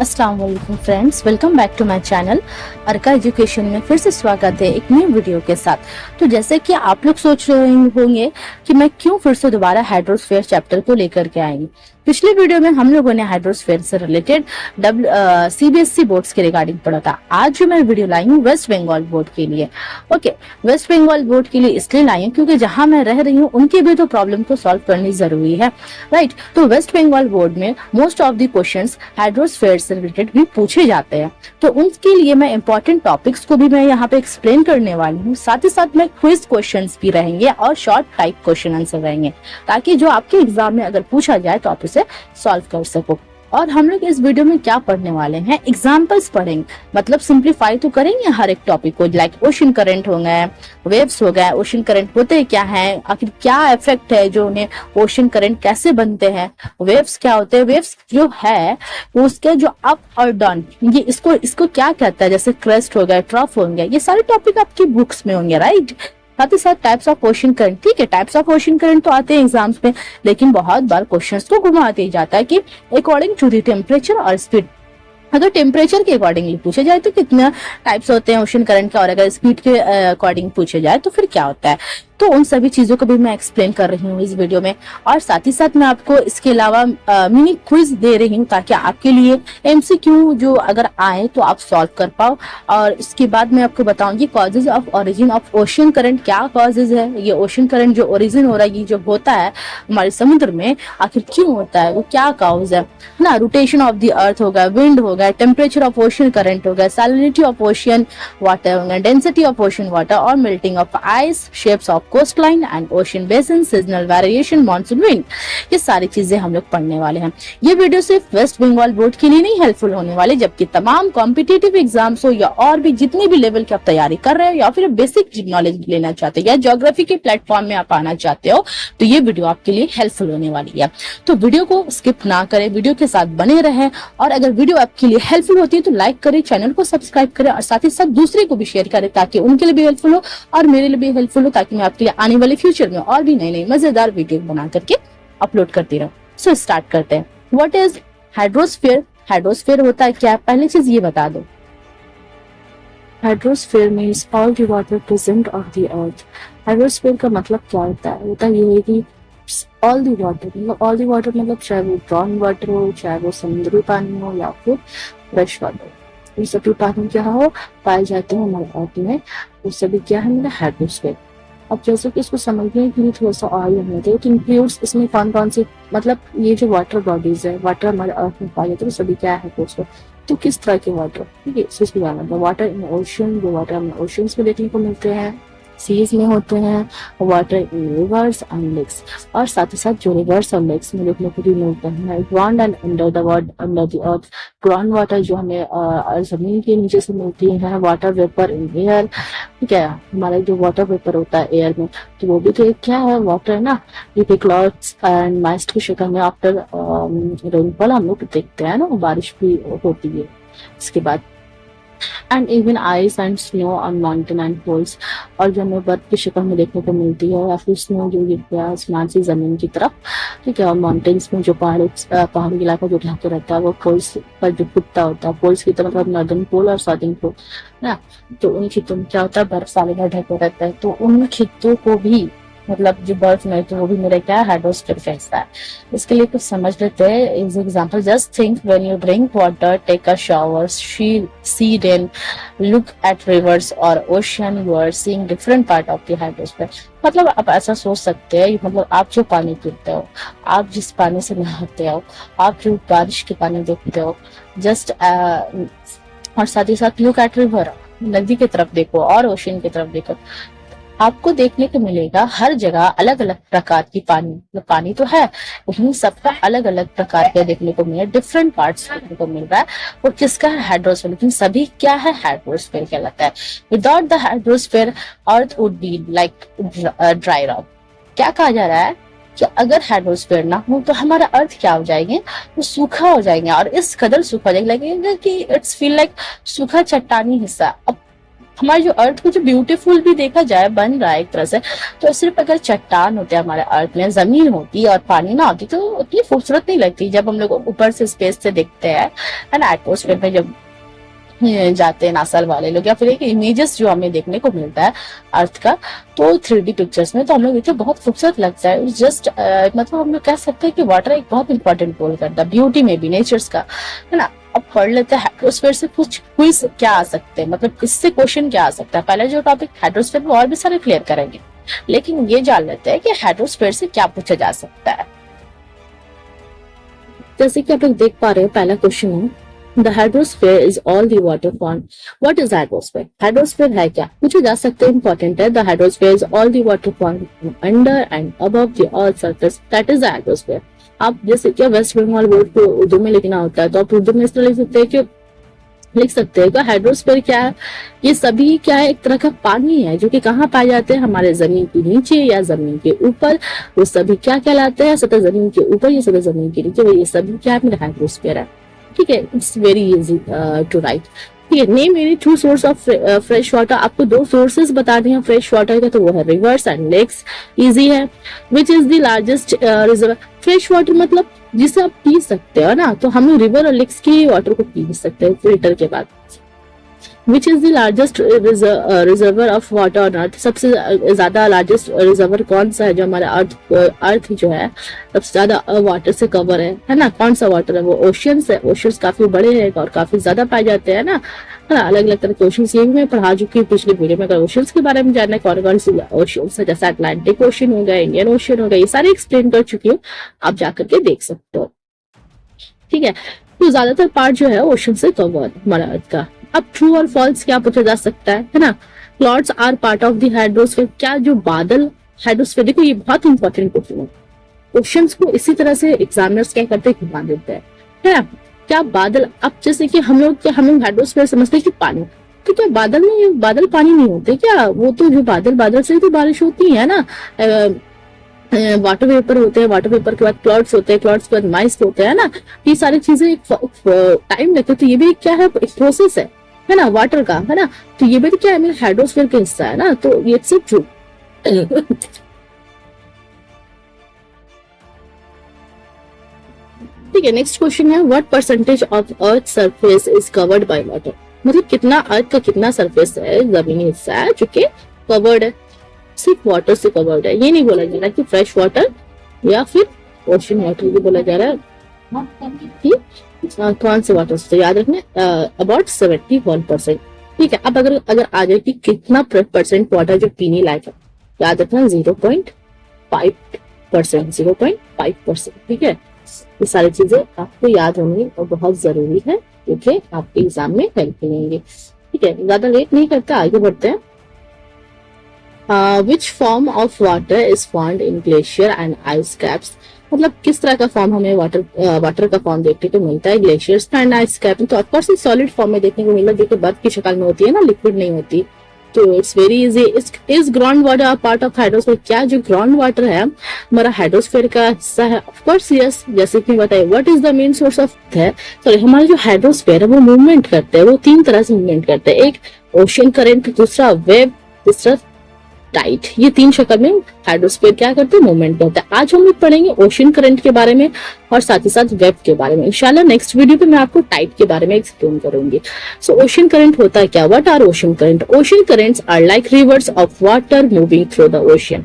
अस्सलाम वालेकुम friends, welcome back to my channel Arka education में फिर से स्वागत है एक न्यू वीडियो के साथ। तो जैसे कि आप लोग सोच रहे होंगे कि मैं क्यों फिर से दोबारा हाइड्रोस्फीयर चैप्टर को लेकर के आई। पिछले वीडियो में हम लोगों ने हाइड्रोस्फीयर से रिलेटेड सीबीएसई बोर्ड्स के रिगार्डिंग पढ़ा था। आज जो मैं वीडियो लाई हूँ वेस्ट बंगाल बोर्ड के लिए। ओके, वेस्ट बंगाल बोर्ड के लिए इसलिए लाई हूँ क्योंकि जहां मैं रह रही हूँ उनके भी तो प्रॉब्लम को सॉल्व करनी जरूरी है, राइट। तो वेस्ट बंगाल बोर्ड में most of the questions hydrosphere से रिलेटेड भी पूछे जाते हैं। तो उनके लिए मैं इंपॉर्टेंट टॉपिक्स को भी मैं यहाँ पे एक्सप्लेन करने वाली हूँ। साथ ही साथ में क्विज क्वेश्चंस भी रहेंगे और शॉर्ट टाइप क्वेश्चन आंसर रहेंगे, ताकि जो आपके एग्जाम में अगर पूछा जाए तो आप उसे सॉल्व कर सको। और हम लोग इस वीडियो में क्या पढ़ने वाले हैं, एग्जाम्पल्स पढ़ेंगे, मतलब सिंप्लीफाई तो करेंगे हर एक टॉपिक को। लाइक ओशन करंट हो गए, वेव्स हो गए। ओशन करंट होते क्या है, आखिर क्या इफेक्ट है जो उन्हें ओशन करंट कैसे बनते हैं, वेव्स क्या होते हैं, वेव्स जो है उसके जो अप और डाउन, ये इसको क्या कहता है, जैसे क्रेस्ट हो गया, ट्रफ हो गया, ये सारे टॉपिक आपकी बुक्स में होंगे, राइट। साथ ही साथ टाइप्स ऑफ ओशन करंट, ठीक है, टाइप्स ऑफ ओशन करंट तो आते हैं एग्जाम्स में, लेकिन बहुत बार क्वेश्चंस को घुमा दिया जाता है कि अकॉर्डिंग टू द टेम्परेचर और स्पीड। अगर टेम्परेचर के अकॉर्डिंगली पूछे जाए तो कितना टाइप्स होते हैं ओशन करंट का, और अगर स्पीड के अकॉर्डिंग पूछे जाए तो फिर क्या होता है। तो उन सभी चीजों को भी मैं एक्सप्लेन कर रही हूँ इस वीडियो में। और साथ ही साथ मैं आपको इसके अलावा मिनी क्विज दे रही हूँ, ताकि आपके लिए एमसीक्यू जो अगर आए तो आप सॉल्व कर पाओ। और इसके बाद मैं आपको बताऊंगी causes of origin of ocean current, क्या कॉजेज है, ये ओशन करंट जो ओरिजिन हो रहा है, ये जो होता है हमारे समुद्र में, आखिर क्यों होता है, वो क्या कॉज है ना। रोटेशन ऑफ द अर्थ हो गया, विंड हो गया, टेम्परेचर ऑफ ओशन करंट हो गया, सैलिनिटी ऑफ ओशन वाटर हो गया, डेंसिटी ऑफ ओशन वाटर, और melting of ice, shapes of coastline and ocean basin, seasonal variation, monsoon wind, ये सारी चीजें हम लोग पढ़ने वाले हैं। ये वीडियो सिर्फ वेस्ट बंगाल बोर्ड के लिए नहीं हेल्पफुल होने वाले, जबकि तमाम कॉम्पिटिटिव एग्जाम्स हो या और भी जितने भी लेवल की आप तैयारी कर रहे हो, या फिर बेसिक नॉलेज लेना चाहते हो, या ज्योग्राफी के प्लेटफॉर्म में आप आना चाहते हो, तो ये वीडियो आपके लिए हेल्पफुल होने वाली है। तो वीडियो को स्किप ना करें, वीडियो के साथ बने रहें। और अगर वीडियो आपके लिए हेल्पफुल होती है तो लाइक करें, चैनल को सब्सक्राइब करें, और साथ ही साथ दूसरे को भी शेयर करें, ताकि उनके लिए भी हेल्पफुल हो और मेरे लिए भी हेल्पफुल हो, ताकि मैं आपके लिए आने वाले फ्यूचर में और भी नई नई मजेदार वीडियो बना करके अपलोड करती रहूं। सो स्टार्ट करते हैं। What is hydrosphere? हाइड्रोस्फीयर होता है क्या, पहली चीज ये बता दो। Hydrosphere means all the water present of the earth. Hydrosphere का मतलब क्या होता है, होता ये है कि ऑल दी वाटर, मतलब ऑल दी वाटर मतलब चाहे वो ग्राउंड वाटर हो, चाहे वो समुद्री पानी हो, या फिर फ्रेश वाटर, ये सभी पानी क्या हो पाए जाते हैं हमारे अर्थ में, वो सभी क्या है मेरा हाइड्रोस्फीयर। अब जैसे कि इसको समझने के लिए थोड़ा सा और होते हैं, तो इंक्लूड्स इसमें कौन कौन से, मतलब ये जो वाटर बॉडीज है, वाटर हमारे अर्थ में पाए जाते हैं, वो सभी क्या है हाइड्रोस्फीयर। तो किस तरह के वाटर, ठीक है, इसको जानना था। वाटर इन ओशन, जो वाटर हमें ओशंस में देखने को मिलते हैं, सीज में होते हैं, water in rivers and lakes, और साथ ही साथ जो रिवर्स और लेक्स में देखने को भी मिलते हैं। Ground and under the world, under the earth, ground water जो हमें जमीन के नीचे से मिलती है, वाटर वेपर इन एयर, ठीक है, हमारा जो वाटर वेपर होता है एयर में, तो वो भी तो एक क्या है, वाटर है ना। ये क्लाउड्स एंड माइस्ट की शक्ल में आफ्टर रेनफॉल हम लोग देखते हैं ना, बारिश भी होती है। इसके बाद and even ice and snow on mountain and poles, और जो हमें बर्फ की शक्ल में देखने को मिलती है, या फिर स्नो जो गिरता है आसमान से जमीन की तरफ, ठीक है। और माउंटेन्स में जो पहाड़ी इलाका जो ढके रहता है, वो पोल्स पर जो फुटता होता है, पोल्स की तरफ मतलब नॉर्दर्न पोल और साउदर्न पोल ना, तो उन खितों में क्या होता है, बर्फ साले में ढके रहता है, तो उन खितों को भी, मतलब जो बर्फ में, तो वो भी मेरा क्या है, हाइड्रोस्फीयर कहता है। इसके लिए कुछ समझ लेते हैं। Is example, just think when you drink water, take a shower, see rain, look at rivers और ocean, you are seeing different part of the hydrosphere. मतलब आप ऐसा सोच सकते हैं, मतलब आप जो पानी पीते हो, आप जिस पानी से नहाते हो, आप जो बारिश के पानी देखते हो, जस्ट और साथ ही साथ लुक एट रिवर, नदी की तरफ देखो और ओशन की तरफ देखो, आपको देखने को मिलेगा हर जगह अलग अलग प्रकार की पानी, तो पानी तो है लेकिन सबका अलग अलग प्रकार के देखने को मिल रहा है, डिफरेंट पार्ट्स देखने को मिल रहा है। और किसका है, हाइड्रोस्फीयर, लेकिन सभी क्या है, हाइड्रोस्फीयर कहलाता है। Without the hydrosphere earth would be like dry rock. क्या कहा जा रहा है कि अगर हाइड्रोस्फीयर ना हो तो हमारा अर्थ क्या हो जाएंगे, वो सूखा हो जाएंगे, और इस कदर सूखा हो जाएगा, लगेगा कि इट्स फील लाइक सूखा चट्टानी हिस्सा। अब हमारे जो अर्थ को जो ब्यूटीफुल भी देखा जाए बन रहा है एक तरह से, तो सिर्फ अगर चट्टान होते हैं हमारे अर्थ में, जमीन होती और पानी ना होती तो उतनी खूबसूरत नहीं लगती। जब हम लोग ऊपर से स्पेस से देखते हैं ना, एटमोस्फेयर में जब जाते हैं नासा वाले लोग, या फिर एक इमेजेस जो हमें देखने को मिलता है अर्थ का, तो 3D पिक्चर्स में, तो हम लोग देखते हैं बहुत खूबसूरत लगता है। जस्ट मतलब हम लोग कह सकते हैं कि वाटर एक बहुत इंपॉर्टेंट रोल करता है ब्यूटी में भी, नेचर्स का, है ना। अब पढ़ लेते हैं हाइड्रोस्फीयर से कुछ क्विज क्या आ सकते हैं, मतलब इससे क्वेश्चन क्या आ सकता है। पहले जो टॉपिक हाइड्रोस्फीयर में और भी सारे क्लियर करेंगे, लेकिन ये जान लेते हैं कि हाइड्रोस्फीयर से क्या पूछा जा सकता है। जैसे कि आप लोग देख पा रहे हो, पहला क्वेश्चन है, The hydrosphere is all the water formed. What is hydrosphere? Hydrosphere है क्या, पूछा जा सकता है, important है। The hydrosphere is all the water formed under and above the earth's surface. That is the hydrosphere. आप जैसे क्या वेस्ट बंगाल बोर्ड को उर्दू में लिखना होता है, तो आप उर्दू में इस तरह लिख सकते हैं कि लिख सकते हैं कि हाइड्रोस्फीयर क्या है, ये सभी क्या है, एक तरह का पानी है जो कि कहाँ पाए जाते हैं, हमारे जमीन के नीचे या जमीन के ऊपर। वो सभी क्या कहलाते हैं, सतह जमीन के ऊपर या सतह जमीन के नीचे, ये सभी क्या है, मेरा हाइड्रोस्फीयर है। ठीक है, it's very easy to write. ठीक है, name any two source of fresh water. आपको दो सोर्सेज बताने हैं फ्रेश वाटर का, तो वो है रिवर्स एंड लेक्स। इजी है। Which is the largest reserve. Fresh water मतलब जिसे आप पी सकते हो ना, तो हम रिवर और लेक्स के वाटर को पी सकते हैं फिल्टर के बाद। विच is the largest reservoir of water on earth. सबसे ज्यादा लार्जेस्ट रिजर्वर कौन सा है जो हमारा अर्थ जो है सबसे ज्यादा वाटर से कवर है ना, कौन सा वाटर है, वो ओशियंस है। ओशियंस काफी बड़े हैं और काफी ज्यादा पाए जाते हैं ना, है ना। अलग अलग तरह के ओशियंस ये भी मैं पढ़ा चुकी हूँ पिछले वीडियो में। अगर ओशियंस के बारे में जानना है कौन कौन से ओशियंस है, जैसे अटलांटिक ओशियन हो गया, इंडियन ओशियन हो गया, ये सारे एक्सप्लेन कर चुकी हूँ, आप जाकर के देख सकते हो। ठीक है, तो ज्यादातर पार्ट जो है ओशन से कवर हमारा अर्थ का। अब ट्रू और फॉल्स क्या पूछा जा सकता है ना। Clouds are part of the hydrosphere. क्या जो बादल हाइड्रोस्फीयर, देखो ये बहुत इंपॉर्टेंट क्वेश्चन है, क्वेश्चंस को इसी तरह से एग्जामिनर्स क्या करते हैं, घुमा देते हैं, है ना। क्या बादल, अब जैसे कि हम लोग हाइड्रोस्फीयर समझते हैं कि पानी, तो क्या बादल में बादल पानी नहीं होते क्या, वो तो जो बादल से तो बारिश होती है ना। वाटर वेपर होते हैं, वाटर वेपर के बाद क्लाउड्स होते हैं, क्लाउड्स के बाद माइस होते हैं ना। ये सारी चीजें एक टाइम लगते हैं, तो ये भी क्या है, एक प्रोसेस है ना वाटर का, है ना। तो ये भी क्या है, मेरे हाइड्रोस्फीयर का हिस्सा है ना, तो ये सब ट्रू। ठीक है, नेक्स्ट क्वेश्चन है, what percentage of earth surface is covered by water. मतलब कितना अर्थ का कितना सरफेस है, जमीनी हिस्सा है जो कि कवर्ड है, सिर्फ वाटर से कवर्ड है। ये नहीं बोला जा रहा कि फ्रेश वाटर या फिर ओशन वाटर, ये बोला जा रहा है कि कौन से वाटर से, याद रखना अबाउट 71%। ठीक है, अब अगर आ जाए कि कितना परसेंट वाटर जो पीने लायक है, याद रखना 0.5%, 0.5%। ठीक है, ये सारी चीजें आपको याद होनी और बहुत जरूरी है, क्योंकि आपके एग्जाम में हेल्प करेंगे। ठीक है, ज्यादा लेट नहीं करते, आगे बढ़ते हैं। Which form of water is found in glacier and ice caps। मतलब किस तरह का फॉर्म हमें वाटर का फॉर्म देखने को मिलता है ग्लेशियर्स एंड आइस कैप में। तो ऑफकोर्स सॉलिड फॉर्म में देखने को मिलता है, जो कि बर्फ की शक्ल में होती है ना, लिक्विड नहीं होती। तो it's very easy. Is ground water part of hydrosphere. क्या जो ग्राउंड वाटर है हमारा हाइड्रोस्फीयर का हिस्सा है? Of course yes. जैसे कि बताइए, what is the main source of है, सॉरी, हमारा जो हाइड्रोस्फीयर है वो मूवमेंट करते हैं, वो तीन तरह से मूवमेंट करते हैं। एक ओशन करंट, दूसरा वेव, तीसरा टाइड। ये तीन शक्ल में हाइड्रोस्फीयर क्या करते हैं, मूवमेंट करता है। आज हम लोग पढ़ेंगे ओशन करंट के बारे में और साथ ही साथ वेव के बारे में। इंशाल्लाह नेक्स्ट वीडियो पे मैं आपको टाइड के बारे में एक्सप्लेन करूंगी। सो ओशन करंट होता है क्या? What are ocean current? Ocean currents are like rivers of water moving through the ocean.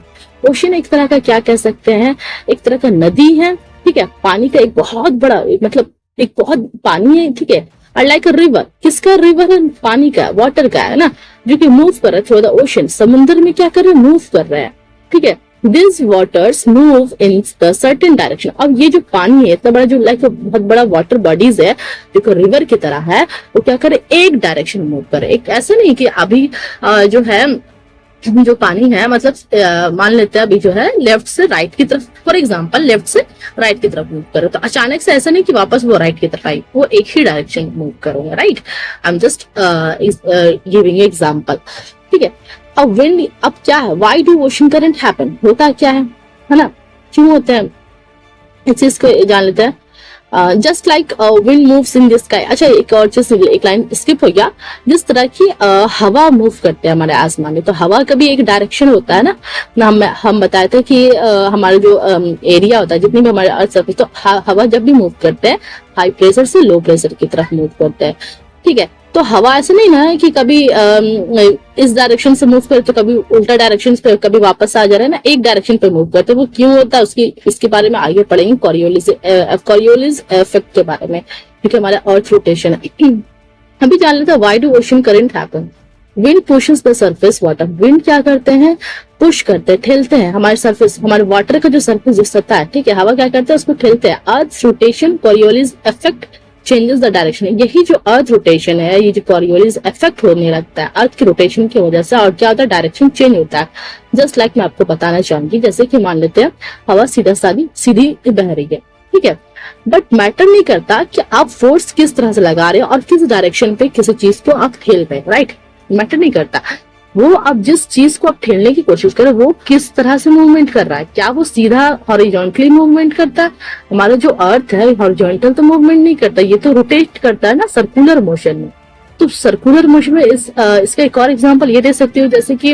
Ocean एक तरह का क्या कह सकते हैं, एक तरह का नदी है। ठीक है, पानी का एक बहुत बड़ा, मतलब एक बहुत पानी है। ठीक है, और लाइक अ रिवर। किसका रिवर है? पानी का, वाटर का, है ना, जो कि मूव कर रहा है थ्रू द ओशन। समुद्र में क्या कर रहे हैं? मूव कर रहे हैं। ठीक है, this waters move in the certain direction. अब ये जो पानी है इतना बड़ा, जो लाइक बहुत बड़ा वाटर बॉडीज है जो कि रिवर की तरह है, वो क्या करे, एक डायरेक्शन मूव करे। एक ऐसा नहीं कि अभी जो है जो पानी है, मतलब मान लेते हैं अभी जो है लेफ्ट से राइट की तरफ, फॉर एग्जांपल लेफ्ट से राइट की तरफ मूव करो, तो अचानक से ऐसा नहीं कि वापस वो राइट की तरफ आई, वो एक ही डायरेक्शन मूव करोगे। Right, I am just giving example. ठीक है, अब विंड, अब क्या है, why do ocean current happen? होता क्या है ना, क्यों होता है, इस चीज को जान लेते हैं। Just like wind moves in the sky. अच्छा, एक और चीज, एक लाइन स्किप हो गया। जिस तरह की हवा मूव करते हैं हमारे आसमान में, तो हवा का भी एक डायरेक्शन होता है ना। हम बताए थे कि हमारा जो एरिया होता है, जितनी भी हमारे अर्थ सर्फेस, तो हवा जब भी मूव करते हैं हाई प्रेशर से लो प्रेशर की तरफ मूव करते हैं। ठीक है, तो हवा ऐसे नहीं ना है कि कभी इस डायरेक्शन से मूव करे तो कभी उल्टा डायरेक्शन पे, कभी वापस आ जा रहा है ना, एक डायरेक्शन पे मूव करते हैं। वो क्यों होता है उसकी, इसके बारे में आगे पढ़ेंगे कॉरियोलिस इफेक्ट के बारे में, क्योंकि हमारा अर्थ रोटेशन है। अभी जान लेते हैं why do ocean current happen. Wind pushes the surface water. Wind क्या करते हैं, पुश करते हैं, ठेलते हैं हमारे सरफेस, हमारे वाटर का जो सरफेस जो सतह है, ठीक है, हवा क्या करते हैं, उसको ठेलते हैं। Earth rotation Coriolis effect changes the direction. यही जो अर्थ रोटेशन है, ये जो कॉरियोलिस इफेक्ट होने लगता है अर्थ की रोटेशन की वजह से, और क्या होता है, डायरेक्शन चेंज होता है। जस्ट लाइक मैं आपको बताना चाहूंगी, जैसे कि मान लेते हैं हवा सीधी बह रही है, ठीक है, बट मैटर नहीं करता कि आप फोर्स किस तरह से लगा रहे हो और किस डायरेक्शन पे किसी चीज को आप ठेल रहे हैं, राइट। मैटर नहीं करता, वो आप जिस चीज को आप ठेलने की कोशिश करें वो किस तरह से मूवमेंट कर रहा है। क्या वो सीधा हॉरिजॉन्टली मूवमेंट करता है? हमारा जो अर्थ है हॉरिजॉन्टल तो मूवमेंट नहीं करता, ये तो रोटेट करता है ना सर्कुलर मोशन में। तो सर्कुलर मोशन में इसका एक और एग्जांपल ये दे सकती हूँ, जैसे कि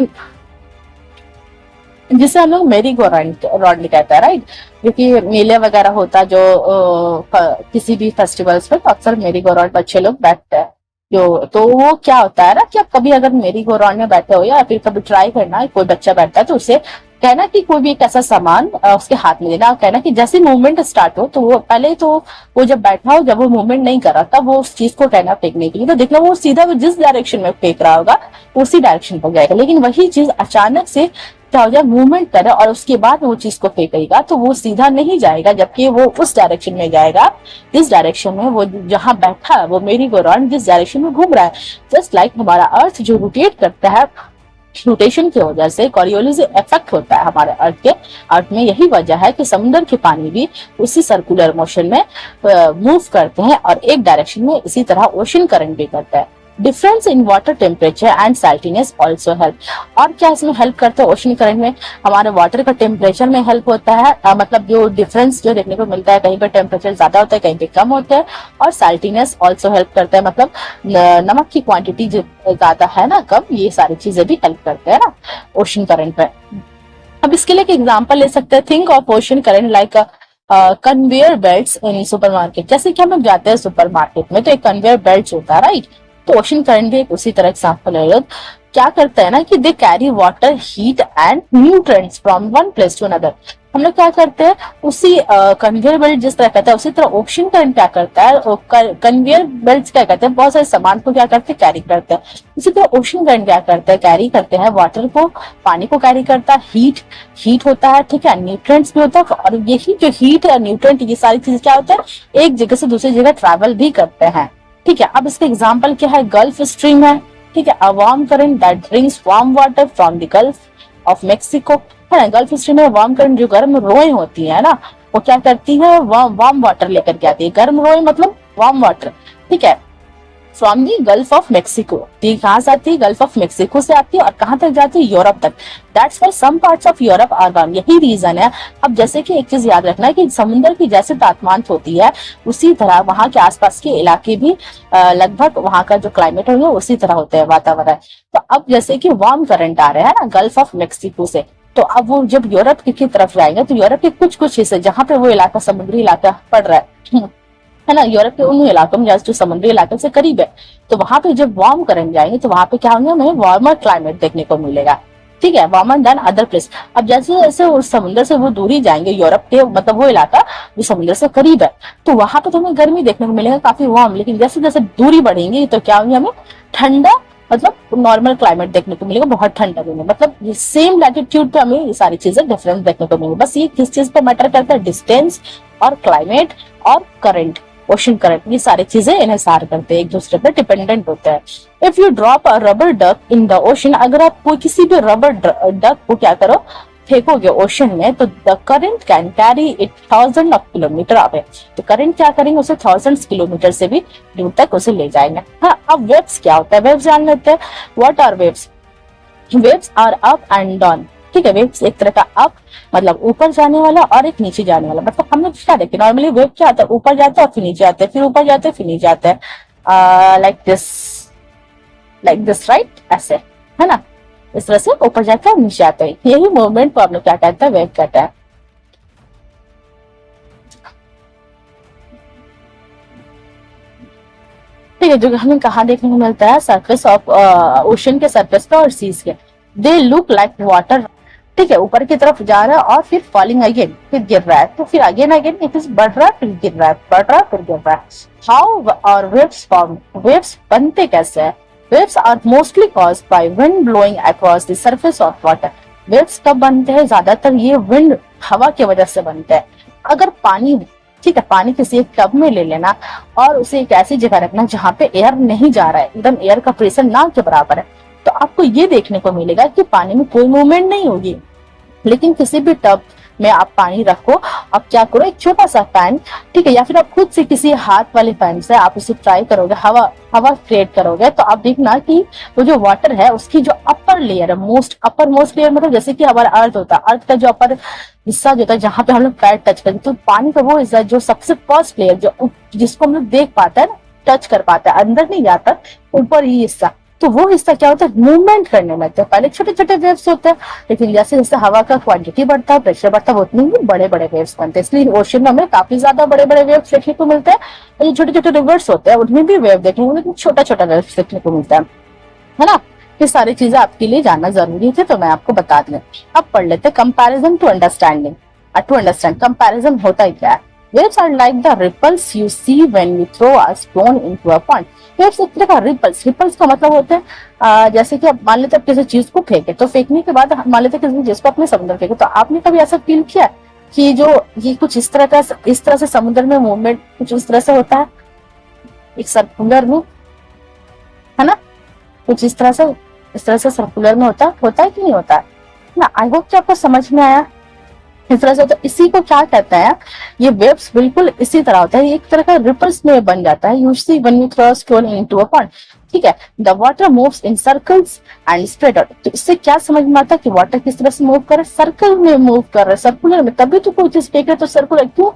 जिसे हम लोग मेरी गो राउंड कहते हैं, राइट। क्योंकि मेले वगैरह होता है जो किसी भी फेस्टिवल्स पे, तो अक्सर मेरी गो राउंड बच्चे लोग बैठते हैं। तो वो क्या होता है ना कि आप कभी अगर मेरी गो राउंड में बैठे हो या फिर कभी ट्राई करना, कोई बच्चा बैठता है तो उसे कहना कि कोई भी एक ऐसा सामान उसके हाथ में देना, कहना कि जैसे मूवमेंट स्टार्ट हो तो वो पहले तो वो जब बैठा हो, जब वो मूवमेंट नहीं कर रहा तब वो उस चीज को कहना फेंकने के लिए, तो देखना वो सीधा वो जिस डायरेक्शन में फेंक रहा होगा उसी डायरेक्शन पर जाएगा। लेकिन वही चीज अचानक से क्या हो जाए, मूवमेंट करे और उसके बाद वो चीज को फेंकेगा तो वो सीधा नहीं जाएगा, जबकि वो उस डायरेक्शन में जाएगा जिस डायरेक्शन में वो जहां बैठा है, वो मेरी गो राउंड जिस डायरेक्शन में घूम रहा है। जस्ट लाइक हमारा अर्थ जो रोटेट करता है, रोटेशन की वजह से कॉरियोलिस इफेक्ट होता है हमारे अर्थ में। यही वजह है कि समुद्र के पानी भी उसी सर्कुलर मोशन में मूव करते हैं और एक डायरेक्शन में, इसी तरह ओशन करंट भी करता है। Difference in water temperature and saltiness also help. और क्या इसमें हेल्प करता है ओशन करंट में, हमारे वाटर का टेम्परेचर में हेल्प होता है। मतलब जो डिफरेंस जो देखने को मिलता है, कहीं पे टेम्परेचर ज्यादा होता है कहीं पे कम होता है। और सैल्टीनेस ऑल्सो हेल्प करता है, मतलब नमक की क्वांटिटी जो ज्यादा है ना कम, ये सारी चीजें भी हेल्प करते हैं ना ओशन करंट में। अब इसके लिए एक एग्जाम्पल ले सकते हैं, think of ocean current like conveyor belts in supermarket. जैसे कि हम लोग जाते हैं सुपरमार्केट में तो एक कन्वेयर बेल्ट होता है, राइट। तो ओशन करंट भी एक उसी तरह एग्जाम्पल है। क्या करता है ना कि they carry water, heat and nutrients from one place to another. हम लोग क्या करते हैं, उसी कन्वेयर बेल्ट जिस तरह करता है उसी तरह ओशन करंट क्या करता है, कन्वेयर बेल्ट क्या करते हैं, बहुत सारे सामान को क्या करते हैं, कैरी करते हैं। इसी तरह ओशन करंट क्या करते हैं, कैरी करते हैं वाटर को, पानी को कैरी करता है, हीट होता है, ठीक है, न्यूट्रिएंट्स भी होता है। और यही जो हीट और न्यूट्रिएंट, ये सारी चीजें क्या होता है, एक जगह से दूसरी जगह ट्रैवल भी करते हैं, ठीक है। अब इसका एग्जाम्पल क्या है, गल्फ स्ट्रीम है, ठीक है, a warm current that brings warm water from the gulf of Mexico, है ना। गल्फ स्ट्रीम में वार्म करंट जो गर्म रोए होती है ना, वो क्या करती है, वार्म वाटर लेकर के आती है। गर्म रोए मतलब वार्म वाटर, ठीक है, from the gulf of Mexico. कहाँ से आती है, गल्फ ऑफ मेक्सिको से आती है और कहाँ तक जाती है, यूरोप तक। That's why some parts of Europe are warm. यही रीजन है। अब जैसे कि एक चीज याद रखना है कि समुद्र की जैसे तापमान होती है उसी तरह वहां के आसपास के इलाके भी लगभग वहां का जो क्लाइमेट होगा उसी तरह होते हैं वातावरण। तो अब जैसे कि वार्म करंट आ रहे हैं ना गल्फ ऑफ मेक्सिको से, तो अब वो जब यूरोप की तरफ जाएंगे तो यूरोप के कुछ हिस्से जहाँ पे वो इलाका समुद्री इलाका पड़ रहा है ना, यूरोप के उन इलाकों में जो समुद्री इलाके से करीब है, तो वहां पे जब वार्म करंट जाएंगे तो वहां पे क्या होंगे, हमें वार्मर क्लाइमेट देखने को मिलेगा, ठीक है, वार्मर देन अदर प्लेस। अब जैसे जैसे उस समुद्र से वो दूरी जाएंगे यूरोप के, मतलब वो इलाका जो समुद्र से करीब है, तो वहां पे तो हमें गर्मी देखने को मिलेगा काफी वार्म। लेकिन जैसे जैसे दूरी बढ़ेंगी तो क्या होंगे, हमें ठंडा मतलब नॉर्मल क्लाइमेट देखने को मिलेगा, बहुत ठंडा भी नहीं। मतलब सेम लैटिट्यूड पे हमें ये सारी चीजें डिफरेंस देखने को मिलेगी। बस ये किस चीज पे मैटर करता है, डिस्टेंस और क्लाइमेट और करंट, ओशन करंट, ये सारी चीजें इन्हें करते हैं, एक दूसरे पे डिपेंडेंट होते हैं। If you drop a rubber duck in the ocean, अगर आप कोई किसी भी रबर डक को क्या करो, फेंकोगे ओशन में, तो the current can carry it 1000 of kilometre away. तो करंट क्या करेंगे, उसे 1000 किलोमीटर से भी दूर तक उसे ले जाएंगे। हाँ, अब वेव्स क्या होता है, वेव्स जान लेते हैं। What are waves? Waves are up and down, ठीक है। वेव्स एक तरह का अप मतलब ऊपर जाने वाला और एक नीचे जाने वाला। मतलब हम लोग क्या देखते हैं नॉर्मली वेव क्या आता है, ऊपर जाता है और फिर नीचे आते हैं, फिर ऊपर जाते हैं फिर नीचे आते हैं, लाइक दिस राइट, ऐसे, है ना। इस तरह से ऊपर जाते हैं नीचे आते हैं, यही मूवमेंट को हम लोग क्या कहते हैं, वेव कहते हैं। ठीक है, जो हमें कहाँ देखने को मिलता है, सरफेस ऑफ ओशन के सरफेस पे और सीज के। दे लुक लाइक वाटर, ठीक है, ऊपर की तरफ जा रहा है और फिर फॉलिंग अगेन, फिर गिर रहा है, तो फिर अगेन अगेन इट इज बढ़ रहा है फिर गिर रहा है, बढ़ रहा है फिर गिर रहा है। हाउ और वेव्स फॉर्म, वेव्स बनते कैसे हैं? Waves are mostly caused by wind blowing across the surface of water. Waves कब बनते हैं? ज्यादातर ये विंड, हवा की वजह से बनते हैं। अगर पानी, ठीक है, पानी किसी एक टब में ले लेना और उसे एक ऐसी जगह रखना जहां पे एयर नहीं जा रहा है, एकदम एयर का प्रेशर ना के बराबर है, तो आपको ये देखने को मिलेगा कि पानी में कोई मूवमेंट नहीं होगी। लेकिन किसी भी टब में आप पानी रखो, आप क्या करो, एक छोटा सा फैन, ठीक है, या फिर आप खुद से किसी हाथ वाले फैन से आप उसे ट्राई करोगे, हवा हवा क्रिएट करोगे, तो आप देखना कि वो जो वाटर है उसकी जो अपर लेयर है, अपर मोस्ट लेयर, मतलब जैसे कि हमारा अर्थ होता है, अर्थ का जो अपर हिस्सा जो होता है जहाँ पे हम लोग पैर टच करते, तो पानी का वो हिस्सा जो सबसे फर्स्ट लेयर जो जिसको हम लोग देख पाते हैं ना, टच कर पाते हैं, अंदर नहीं जाता, ऊपर ही हिस्सा, तो वो हिस्सा क्या होता है, मूवमेंट करने लगते हैं। पहले छोटे छोटे वेव्स होते हैं, लेकिन जैसे जैसे हवा का क्वांटिटी बढ़ता है, प्रेशर बढ़ता है, उतने ही बड़े बड़े वेव्स बनते हैं। इसलिए ओशन में हमें काफी ज्यादा बड़े बड़े वेव्स देखने को मिलते हैं, और जो छोटे छोटे रिवर्स होते हैं उनमें भी वेव देखने को, लेकिन छोटा छोटा वेव्स देखने को मिलता है ना। ये सारी चीजें आपके लिए जानना जरूरी थे, तो मैं आपको बता दें। अब पढ़ लेते comparison to understanding. To understand comparison होता ही क्या है? Waves are like the ripples you see when you throw a stone into a pond. Waves एक तरह का रिपल्स का मतलब होता है जैसे कि आप मान लेते हैं किसी चीज को फेंके, तो फेंकने के बाद मान लेते हैं किसी चीज को अपने समुद्र फेंके, तो आपने कभी ऐसा फील किया कि जो ये कुछ इस तरह से समुद्र में मूवमेंट कुछ इस तरह से होता है, एक सर्कुलर में, है ना, कुछ इस तरह से सर्कुलर में होता है कि नहीं होता है ना। आई होप कि आपको समझ में आया। इस तरह से होता है, इसी को क्या कहते हैं, ये वेव्स बिल्कुल इसी तरह होता है, एक तरह का रिपल्स में बन जाता है। Usually when you throw a stone into a pond, ठीक है, the water moves in circles and spread out. तो इससे क्या समझ में आता है कि वाटर किस तरह से मूव कर रहा है, सर्कल में मूव कर रहा है, सर्कुलर में। तभी तो कोई चीज फेंक रहे तो सर्कुलर क्यों,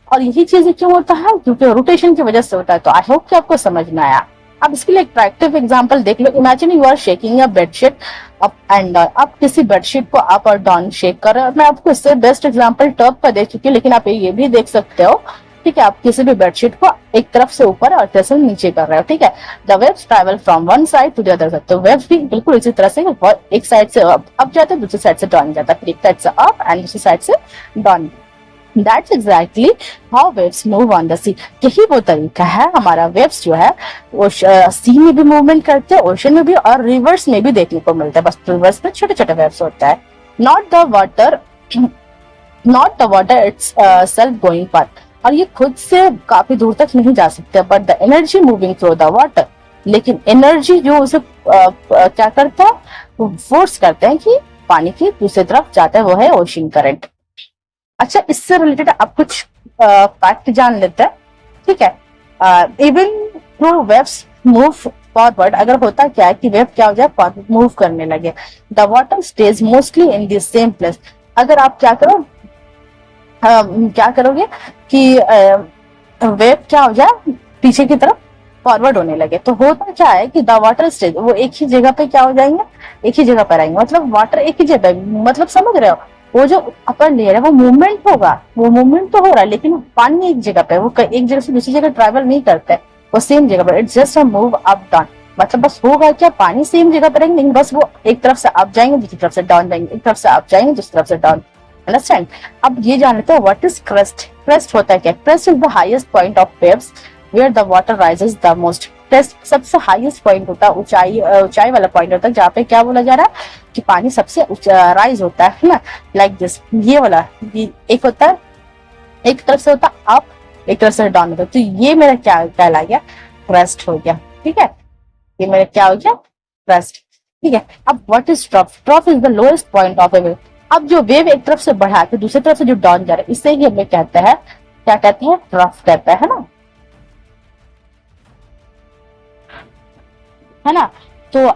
और यही चीजें क्यों होता है, क्योंकि रोटेशन की वजह से होता है। तो आई होप कि आपको समझ में आया। अब इसके लिए एक प्रैक्टिकल एग्जांपल देख लो। Imagine you are shaking a bedsheet up and down. आप किसी बेडशीट को अप और डाउन शेक कर रहे हो। मैं आपको इससे बेस्ट एग्जांपल टब पर दे चुकी हूँ, लेकिन आप ये भी देख सकते हो, ठीक है। आप किसी भी बेडशीट को एक तरफ से ऊपर और तरफ से नीचे कर रहे हो, ठीक है। The waves travel from one side to the other side. तो वेव्स भी बिल्कुल इसी तरह से एक साइड से अप जाता है, दूसरी साइड से डाउन जाता है, फिर एक साइड से अप एंड दूसरी साइड से down. That's exactly how waves move on the sea. यही वो तरीका है हमारा, वेव्स जो है वो सी में भी मूवमेंट करते हैं, ओशन में भी, और रिवर्स में भी देखने को मिलता है। बस रिवर्स में छोटे छोटे वेव्स होता है। Not the water it's self going path. और ये खुद से काफी दूर तक नहीं जा सकते, but the energy moving through the water. लेकिन एनर्जी जो उसे क्या करता है, वो फोर्स करते हैं कि पानी की दूसरी तरफ जाता है, वो है ओशन करंट। अच्छा, इससे रिलेटेड आप कुछ फैक्ट जान लेते हैं, ठीक है। Even through waves move forward, अगर होता क्या है कि वेव क्या हो जाए, मूव करने लगे, the water stage mostly in the same place. अगर आप क्या करोगे कि वेव क्या हो जाए, पीछे की तरफ फॉरवर्ड होने लगे, तो होता क्या है कि द वाटर स्टेज, वो एक ही जगह पे क्या हो जाएंगे, एक ही जगह पर आएंगे। मतलब वाटर एक ही जगह, मतलब समझ रहे हो, वो जो अपर लेयर है वो मूवमेंट होगा, वो मूवमेंट तो हो रहा है, लेकिन पानी एक जगह पे, वो एक जगह से दूसरी जगह ट्रैवल नहीं करते, वो सेम जगह पर, it's just a move up down. मतलब बस होगा क्या, पानी सेम जगह पर रहेंगे, लेकिन बस वो एक तरफ से अप जाएंगे, दूसरी तरफ से डाउन जाएंगे, एक तरफ से अप जाएंगे, दूसरी तरफ से डाउन। अंडरस्टैंड? अब ये जान लेते हैं व्हाट इज क्रेस्ट। क्रेस्ट होता है क्या? Crest is the highest point of waves where the water rises the most. Crest सबसे हाईएस्ट पॉइंट होता है, ऊंचाई वाला पॉइंट होता है, जहाँ पे क्या बोला जा रहा है कि पानी सबसे राइज होता है ना, लाइक दिस। ये वाला एक होता है, एक तरफ से होता है अप, एक तरफ से डाउन होता है, तो ये मेरा क्या कहला गया, क्रेस्ट हो गया, ठीक है। ये मेरा क्या हो गया, क्रेस्ट, ठीक है। अब what is trough? Trough is the lowest point of A wave. अब जो वेव एक तरफ से बढ़ा के दूसरी तरफ से जो डाउन जा रहा है, इससे ही हमें कहते हैं, क्या कहते हैं, ट्रफ कहते हैं ना, है ना। तो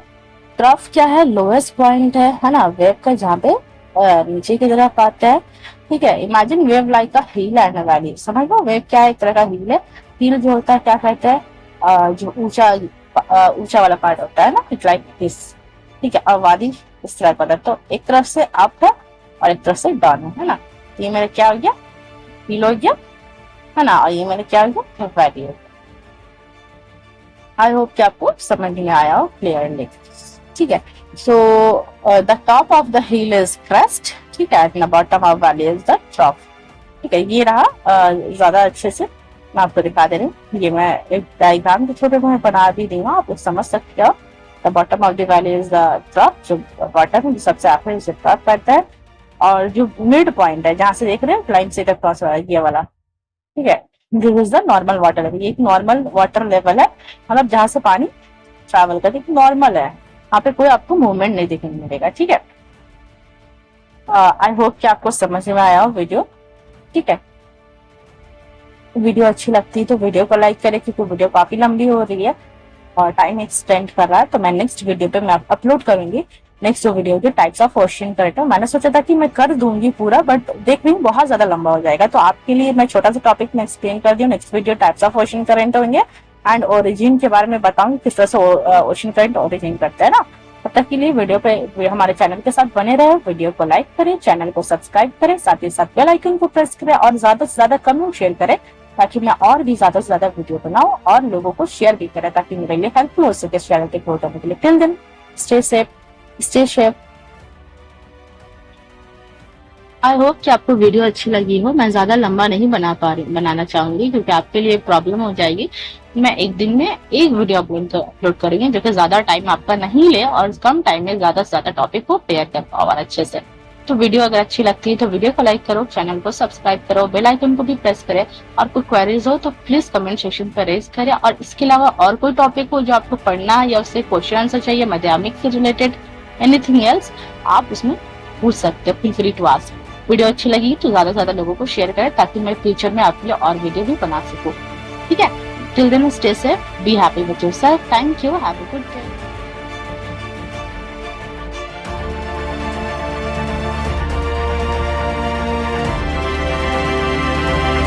ट्रफ क्या है, लोएस्ट पॉइंट है ना, वेव का, जहाँ पे नीचे की तरफ आता है। ठीक है, imagine wave like a hill and a valley. समझ लो वेव क्या है, एक तरह का हील है। हील जो होता है क्या कहते हैं, जो ऊंचा ऊंचा वाला पार्ट होता है ना, इट्स लाइक दिस। ठीक है, और वादी इस तरह का होता है। तो एक तरफ से अप है और एक तरफ से डाउन है ना। ये मेरा क्या हो गया, हील हो गया है ना, और ये मेरा क्या हो गया, वैली हो गया। आई होप कि आपको समझ में आया हो क्लियरली। ठीक है, so the top of the hill is crest. ठीक है, and the bottom of valley is the ट्रॉफ। ठीक है, ये रहा। ज्यादा अच्छे से मैं आपको दिखा दे रही हूँ। ये मैं एक डायग्राम के छोटे में बना भी दी हूँ, आप लोग समझ सकते हो। The bottom of the valley is the ट्रॉफ, जो बॉटम जो सबसे आखिर से ट्रॉफ करता है, और जो मिड पॉइंट है जहां से देख रहे हैं लाइन से तक क्रॉस हो रहा है, ये वाला। ठीक है, this is the normal water level. ये एक नॉर्मल वाटर लेवल है, मतलब जहां से पानी ट्रैवल करते नॉर्मल है। यहाँ पे कोई आपको मूवमेंट नहीं देखने मिलेगा। ठीक है, आई होप कि आपको समझ में आया हो वीडियो। ठीक है, वीडियो अच्छी लगती है तो वीडियो को लाइक करें, क्योंकि वीडियो काफी लंबी हो रही है और टाइम एक्सटेंड कर रहा है। तो मैं नेक्स्ट वीडियो पे मैं अपलोड करूंगी नेक्स्ट जो वीडियो के टाइप्स ऑफ क्वेश्चन करते हैं। मैंने सोचा था कि मैं कर दूंगी पूरा, बट देख रही हूँ बहुत ज्यादा लंबा हो जाएगा, तो आपके लिए मैं छोटा सा टॉपिक में एक्सप्लेन कर दी हूँ। Next video types of ocean current होंगे एंड ओरिजिन के बारे में बताऊंगी, किस तरह से ओशन करंट ओरिजिन करता है ना। तब तक के लिए वीडियो पे हमारे चैनल के साथ बने रहे, वीडियो को लाइक करें, चैनल को सब्सक्राइब करें, साथ ही साथ बेल आइकन को प्रेस करें और ज्यादा से ज्यादा कमेंट शेयर करें, ताकि मैं और भी ज्यादा से ज्यादा वीडियो बनाऊं और लोगों को शेयर भी करें, ताकि मेरे लिए हेल्पफुल हो सके इस चैनल के ग्रोथ होने के लिए। Till then stay safe, stay safe. I hope कि आपको वीडियो अच्छी लगी हो। मैं ज्यादा लंबा नहीं बनाना चाहूंगी, क्योंकि आपके लिए प्रॉब्लम हो जाएगी। मैं एक दिन में एक वीडियो अपलोड करूंगी, जो कि ज्यादा टाइम आपका नहीं ले और कम टाइम में ज्यादा से ज्यादा टॉपिक को क्लियर कर पाओ और अच्छे से। तो वीडियो अगर अच्छी लगती है तो वीडियो को लाइक करो, चैनल को सब्सक्राइब करो, बेल आइकन को भी प्रेस करें, और कोई क्वेरीज हो तो प्लीज कमेंट सेक्शन पर रेज करें। और इसके अलावा और कोई टॉपिक हो जो आपको पढ़ना है या उससे क्वेश्चन आंसर चाहिए माध्यमिक से रिलेटेड, एनीथिंग एल्स, आप उसमें पूछ सकते हो। Feel free to ask. Video अच्छी लगी तो ज्यादा से ज्यादा लोगों को शेयर करें, ताकि मैं फ्यूचर में आपके लिए और वीडियो भी बना सकूं। ठीक है, till then stay safe, be happy with yourself. Thank you, have a good day.